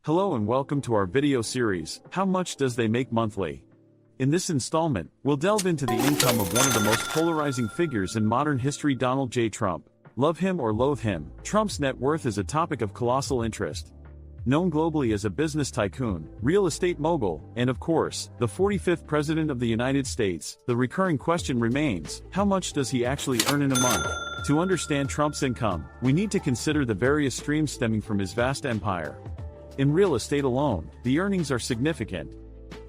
Hello and welcome to our video series, How Much Does They Make Monthly? In this installment, we'll delve into the income of one of the most polarizing figures in modern history, Donald J. Trump. Love him or loathe him, Trump's net worth is a topic of colossal interest. Known globally as a business tycoon, real estate mogul, and of course, the 45th President of the United States, the recurring question remains, how much does he actually earn in a month? To understand Trump's income, we need to consider the various streams stemming from his vast empire. In real estate alone, the earnings are significant.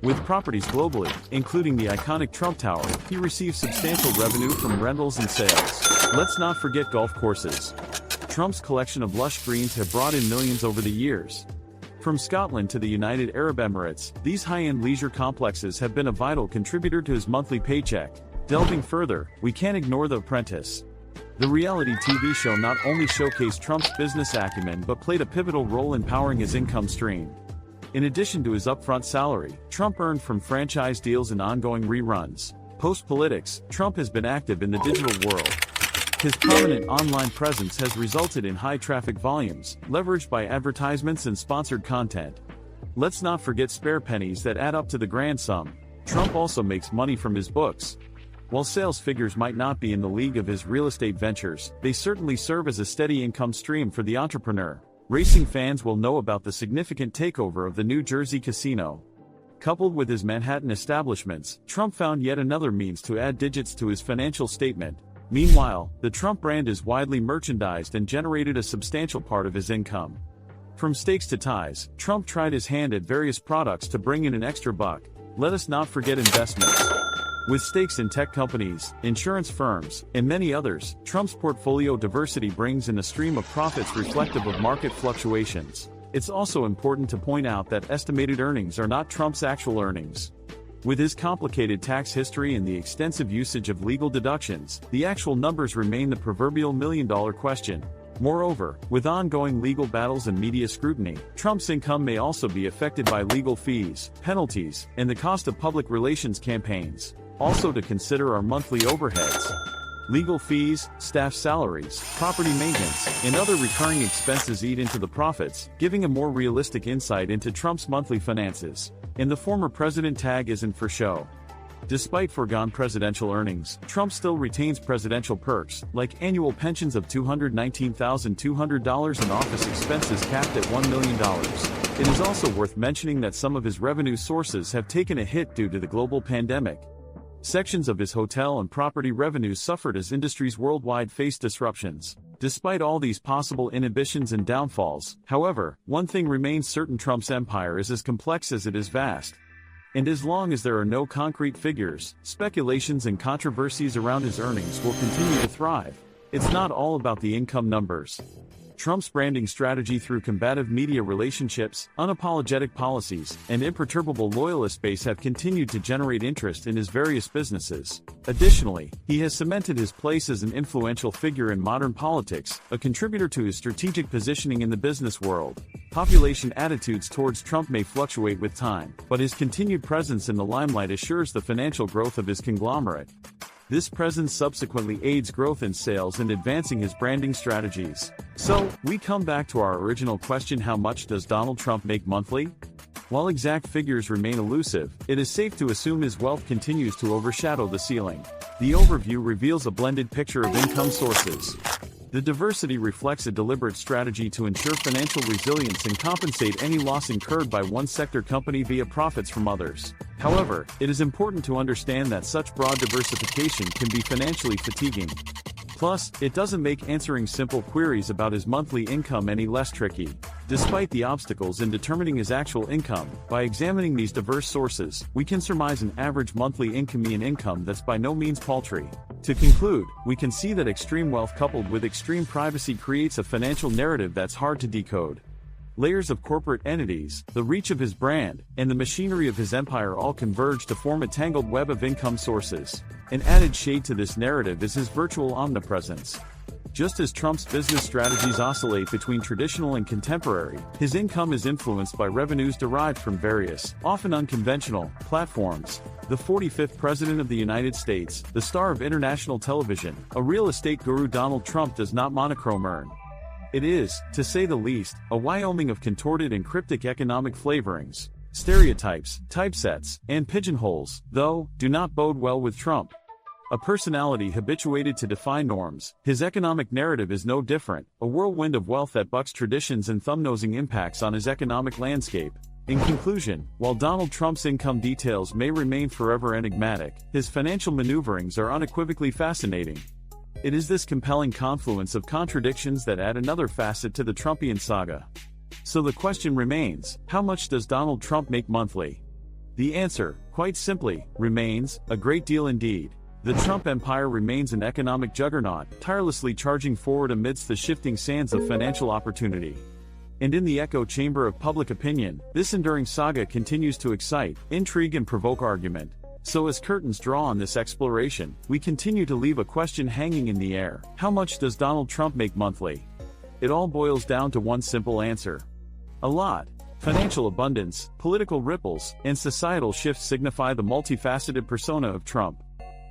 With properties globally, including the iconic Trump Tower, he receives substantial revenue from rentals and sales. Let's not forget golf courses. Trump's collection of lush greens have brought in millions over the years. From Scotland to the United Arab Emirates, these high-end leisure complexes have been a vital contributor to his monthly paycheck. Delving further, we can't ignore The Apprentice. The reality TV show not only showcased Trump's business acumen but played a pivotal role in powering his income stream. In addition to his upfront salary, Trump earned from franchise deals and ongoing reruns. Post-politics, Trump has been active in the digital world. His prominent online presence has resulted in high traffic volumes, leveraged by advertisements and sponsored content. Let's not forget spare pennies that add up to the grand sum. Trump also makes money from his books. While sales figures might not be in the league of his real estate ventures, they certainly serve as a steady income stream for the entrepreneur. Racing fans will know about the significant takeover of the New Jersey casino. Coupled with his Manhattan establishments, Trump found yet another means to add digits to his financial statement. Meanwhile, the Trump brand is widely merchandised and generated a substantial part of his income. From steaks to ties, Trump tried his hand at various products to bring in an extra buck. Let us not forget investments. With stakes in tech companies, insurance firms, and many others, Trump's portfolio diversity brings in a stream of profits reflective of market fluctuations. It's also important to point out that estimated earnings are not Trump's actual earnings. With his complicated tax history and the extensive usage of legal deductions, the actual numbers remain the proverbial million-dollar question. Moreover, with ongoing legal battles and media scrutiny, Trump's income may also be affected by legal fees, penalties, and the cost of public relations campaigns. Also to consider are monthly overheads. Legal fees, staff salaries, property maintenance, and other recurring expenses eat into the profits, giving a more realistic insight into Trump's monthly finances. And the former president tag isn't for show. Despite foregone presidential earnings, Trump still retains presidential perks, like annual pensions of $219,200 and office expenses capped at $1 million. It is also worth mentioning that some of his revenue sources have taken a hit due to the global pandemic. Sections of his hotel and property revenues suffered as industries worldwide faced disruptions. Despite all these possible inhibitions and downfalls, however, one thing remains certain: Trump's empire is as complex as it is vast. And as long as there are no concrete figures, speculations and controversies around his earnings will continue to thrive. It's not all about the income numbers. Trump's branding strategy through combative media relationships, unapologetic policies, and imperturbable loyalist base have continued to generate interest in his various businesses. Additionally, he has cemented his place as an influential figure in modern politics, a contributor to his strategic positioning in the business world. Population attitudes towards Trump may fluctuate with time, but his continued presence in the limelight assures the financial growth of his conglomerate. This presence subsequently aids growth in sales and advancing his branding strategies. So, we come back to our original question: how much does Donald Trump make monthly? While exact figures remain elusive, it is safe to assume his wealth continues to overshadow the ceiling. The overview reveals a blended picture of income sources. The diversity reflects a deliberate strategy to ensure financial resilience and compensate any loss incurred by one sector company via profits from others. However, it is important to understand that such broad diversification can be financially fatiguing. Plus, it doesn't make answering simple queries about his monthly income any less tricky. Despite the obstacles in determining his actual income, by examining these diverse sources, we can surmise an average monthly income that's by no means paltry. To conclude, we can see that extreme wealth coupled with extreme privacy creates a financial narrative that's hard to decode. Layers of corporate entities, the reach of his brand, and the machinery of his empire all converge to form a tangled web of income sources. An added shade to this narrative is his virtual omnipresence. Just as Trump's business strategies oscillate between traditional and contemporary, his income is influenced by revenues derived from various, often unconventional, platforms. The 45th President of the United States, the star of international television, a real estate guru, Donald Trump does not monochrome earn. It is, to say the least, a Wyoming of contorted and cryptic economic flavorings. Stereotypes, typesets, and pigeonholes, though, do not bode well with Trump. A personality habituated to defy norms, his economic narrative is no different, a whirlwind of wealth that bucks traditions and thumb-nosing impacts on his economic landscape. In conclusion, while Donald Trump's income details may remain forever enigmatic, his financial maneuverings are unequivocally fascinating. It is this compelling confluence of contradictions that add another facet to the Trumpian saga. So the question remains, how much does Donald Trump make monthly? The answer, quite simply, remains, a great deal indeed. The Trump empire remains an economic juggernaut, tirelessly charging forward amidst the shifting sands of financial opportunity. And in the echo chamber of public opinion, this enduring saga continues to excite, intrigue and provoke argument. So as curtains draw on this exploration, we continue to leave a question hanging in the air. How much does Donald Trump make monthly? It all boils down to one simple answer. A lot. Financial abundance, political ripples, and societal shifts signify the multifaceted persona of Trump.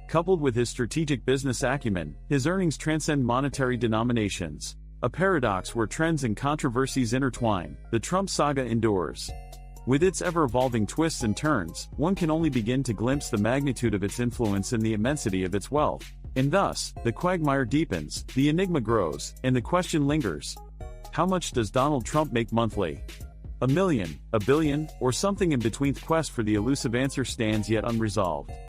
Coupled with his strategic business acumen, his earnings transcend monetary denominations. A paradox where trends and controversies intertwine, the Trump saga endures. With its ever-evolving twists and turns, one can only begin to glimpse the magnitude of its influence and the immensity of its wealth. And thus, the quagmire deepens, the enigma grows, and the question lingers. How much does Donald Trump make monthly? $1 million, $1 billion, or something in between? The quest for the elusive answer stands yet unresolved.